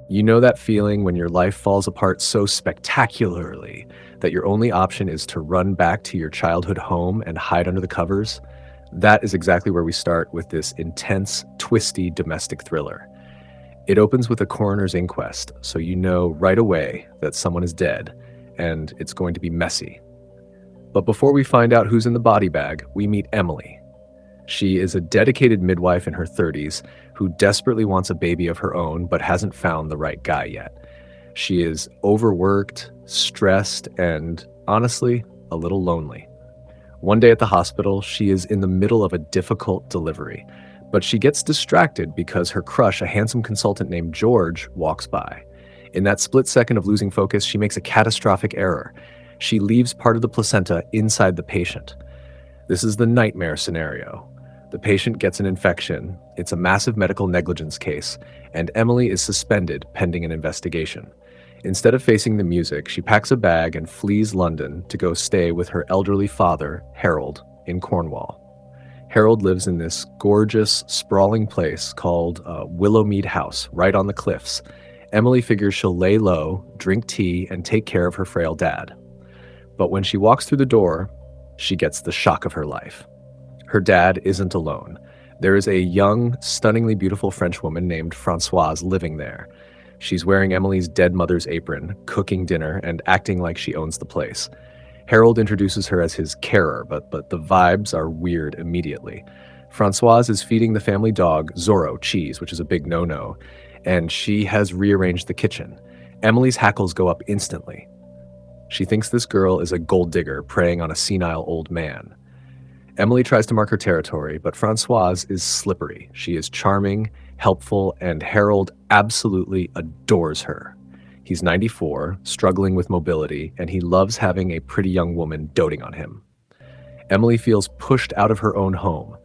You know that feeling when your life falls apart so spectacularly that your only option is to run back to your childhood home and hide under the covers? That is exactly where we start with this intense, twisty domestic thriller. It opens with a coroner's inquest, so you know right away that someone is dead, and it's going to be messy. But before we find out who's in the body bag, we meet Emily. She is a dedicated midwife in her 30s who desperately wants a baby of her own but hasn't found the right guy yet. She is overworked, stressed, and honestly, a little lonely. One day at the hospital, she is in the middle of a difficult delivery, but she gets distracted because her crush, a handsome consultant named George, walks by. In that split second of losing focus, she makes a catastrophic error. She leaves part of the placenta inside the patient. This is the nightmare scenario. The patient gets an infection, it's a massive medical negligence case, and Emily is suspended pending an investigation. Instead of facing the music, she packs a bag and flees London to go stay with her elderly father, Harold, in Cornwall. Harold lives in this gorgeous, sprawling place called Willowmead House, right on the cliffs. Emily figures she'll lay low, drink tea, and take care of her frail dad. But when she walks through the door, she gets the shock of her life. Her dad isn't alone. There is a young, stunningly beautiful French woman named Françoise living there. She's wearing Emily's dead mother's apron, cooking dinner, and acting like she owns the place. Harold introduces her as his carer, but the vibes are weird immediately. Françoise is feeding the family dog, Zorro, cheese, which is a big no-no, and she has rearranged the kitchen. Emily's hackles go up instantly. She thinks this girl is a gold digger preying on a senile old man. Emily tries to mark her territory, but Françoise is slippery. She is charming, helpful, and Harold absolutely adores her. He's 94, struggling with mobility, and he loves having a pretty young woman doting on him. Emily feels pushed out of her own home.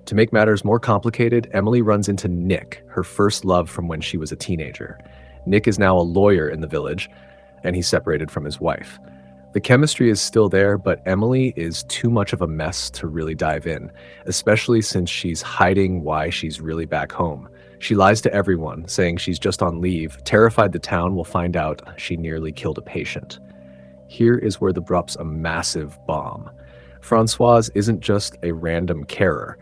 To make matters more complicated, Emily runs into Nick, her first love from when she was a teenager. Nick is now a lawyer in the village, and he's separated from his wife. The chemistry is still there, but Emily is too much of a mess to really dive in, especially since she's hiding why she's really back home. She lies to everyone, saying she's just on leave, terrified the town will find out she nearly killed a patient. Here is where drops a massive bomb. Françoise isn't just a random carer.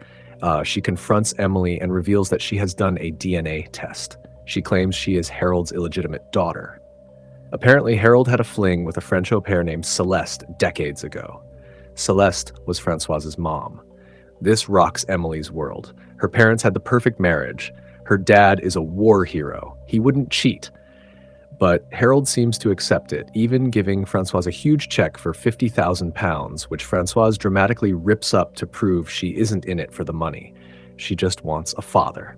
She confronts Emily and reveals that she has done a DNA test. She claims she is Harold's illegitimate daughter. Apparently, Harold had a fling with a French au pair named Celeste decades ago. Celeste was Françoise's mom. This rocks Emily's world. Her parents had the perfect marriage. Her dad is a war hero. He wouldn't cheat. But Harold seems to accept it, even giving Françoise a huge check for £50,000, which Françoise dramatically rips up to prove she isn't in it for the money. She just wants a father.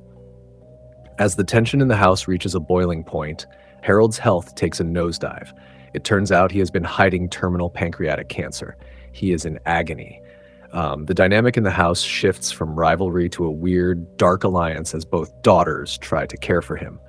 As the tension in the house reaches a boiling point, Harold's health takes a nosedive. It turns out he has been hiding terminal pancreatic cancer. He is in agony. The dynamic in the house shifts from rivalry to a weird, dark alliance as both daughters try to care for him.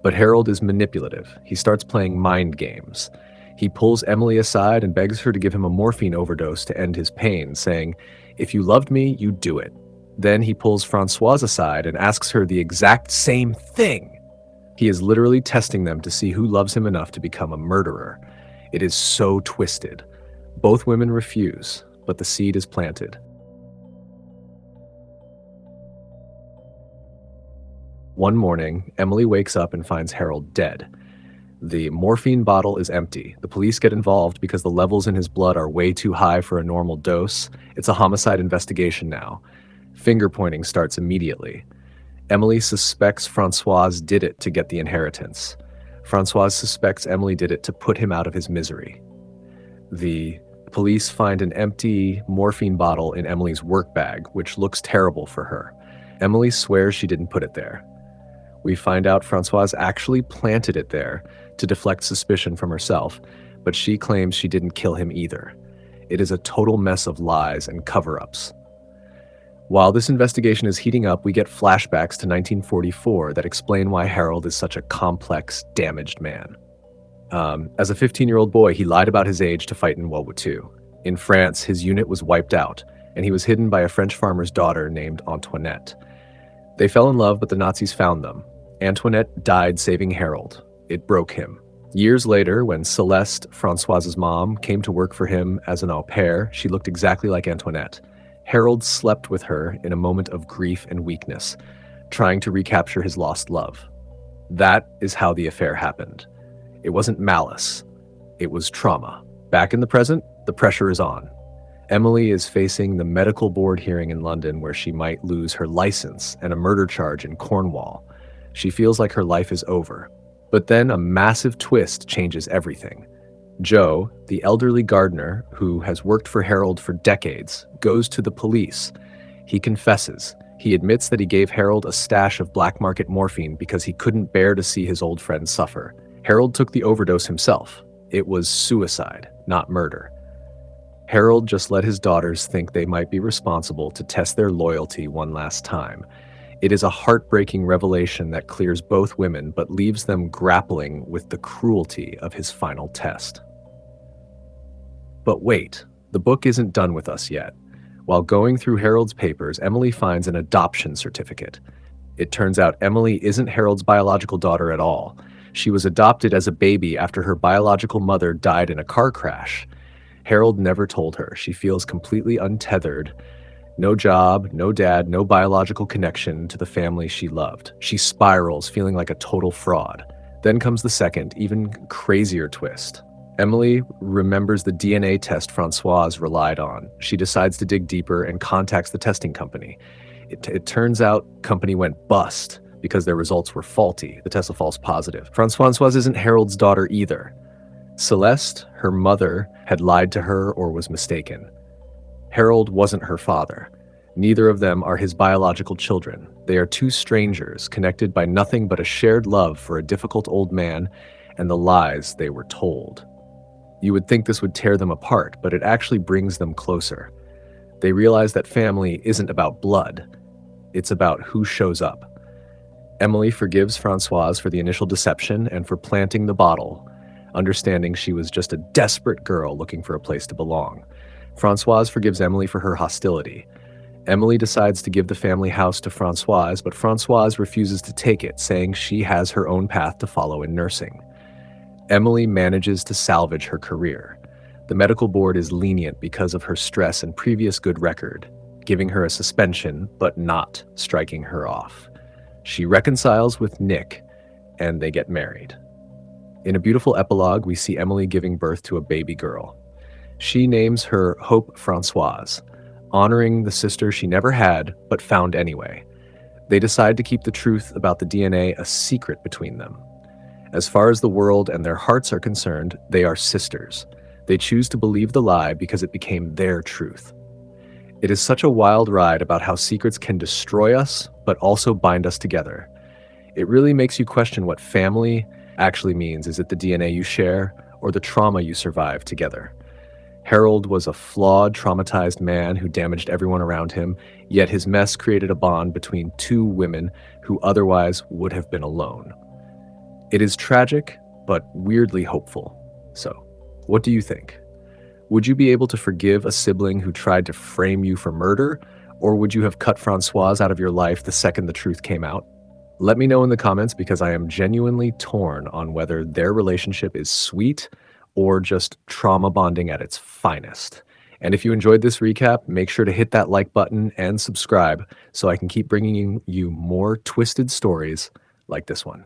But Harold is manipulative. He starts playing mind games. He pulls Emily aside and begs her to give him a morphine overdose to end his pain, saying, "If you loved me, you'd do it." Then he pulls Françoise aside and asks her the exact same thing. He is literally testing them to see who loves him enough to become a murderer. It is so twisted. Both women refuse, but the seed is planted. One morning, Emily wakes up and finds Harold dead. The morphine bottle is empty. The police get involved because the levels in his blood are way too high for a normal dose. It's a homicide investigation now. Finger pointing starts immediately. Emily suspects Françoise did it to get the inheritance. Françoise suspects Emily did it to put him out of his misery. The police find an empty morphine bottle in Emily's work bag, which looks terrible for her. Emily swears she didn't put it there. We find out Françoise actually planted it there to deflect suspicion from herself, but she claims she didn't kill him either. It is a total mess of lies and cover-ups. While this investigation is heating up, we get flashbacks to 1944 that explain why Harold is such a complex, damaged man. As a 15-year-old boy, he lied about his age to fight in World War II. In France, his unit was wiped out, and he was hidden by a French farmer's daughter named Antoinette. They fell in love, but the Nazis found them, Antoinette died saving Harold. It broke him. Years later, when Celeste, Françoise's mom, came to work for him as an au pair, she looked exactly like Antoinette. Harold slept with her in a moment of grief and weakness, trying to recapture his lost love. That is how the affair happened. It wasn't malice. It was trauma. Back in the present, the pressure is on. Emily is facing the medical board hearing in London where she might lose her license and a murder charge in Cornwall. She feels like her life is over. But then a massive twist changes everything. Joe, the elderly gardener who has worked for Harold for decades, goes to the police. He confesses. He admits that he gave Harold a stash of black market morphine because he couldn't bear to see his old friend suffer. Harold took the overdose himself. It was suicide, not murder. Harold just let his daughters think they might be responsible to test their loyalty one last time. It is a heartbreaking revelation that clears both women but leaves them grappling with the cruelty of his final test. But wait, the book isn't done with us yet. While going through Harold's papers, Emily finds an adoption certificate. It turns out Emily isn't Harold's biological daughter at all. She was adopted as a baby after her biological mother died in a car crash. Harold never told her. She feels completely untethered. No job, no dad, no biological connection to the family she loved. She spirals, feeling like a total fraud. Then comes the second, even crazier twist. Emily remembers the DNA test Françoise relied on. She decides to dig deeper and contacts the testing company. It turns out company went bust because their results were faulty. The test was false positive. Françoise isn't Harold's daughter either. Celeste, her mother, had lied to her or was mistaken. Harold wasn't her father. Neither of them are his biological children. They are two strangers connected by nothing but a shared love for a difficult old man and the lies they were told. You would think this would tear them apart, but it actually brings them closer. They realize that family isn't about blood. It's about who shows up. Emily forgives Françoise for the initial deception and for planting the bottle, understanding she was just a desperate girl looking for a place to belong. Françoise forgives Emily for her hostility. Emily decides to give the family house to Françoise, but Françoise refuses to take it, saying she has her own path to follow in nursing. Emily manages to salvage her career. The medical board is lenient because of her stress and previous good record, giving her a suspension, but not striking her off. She reconciles with Nick, and they get married. In a beautiful epilogue, we see Emily giving birth to a baby girl. She names her Hope Françoise, honoring the sister she never had, but found anyway. They decide to keep the truth about the DNA a secret between them. As far as the world and their hearts are concerned, they are sisters. They choose to believe the lie because it became their truth. It is such a wild ride about how secrets can destroy us, but also bind us together. It really makes you question what family actually means. Is it the DNA you share, or the trauma you survive together? Harold was a flawed, traumatized man who damaged everyone around him, yet his mess created a bond between two women who otherwise would have been alone. It is tragic, but weirdly hopeful. So, what do you think? Would you be able to forgive a sibling who tried to frame you for murder, or would you have cut Françoise out of your life the second the truth came out? Let me know in the comments because I am genuinely torn on whether their relationship is sweet or just trauma bonding at its finest. And if you enjoyed this recap, make sure to hit that like button and subscribe so I can keep bringing you more twisted stories like this one.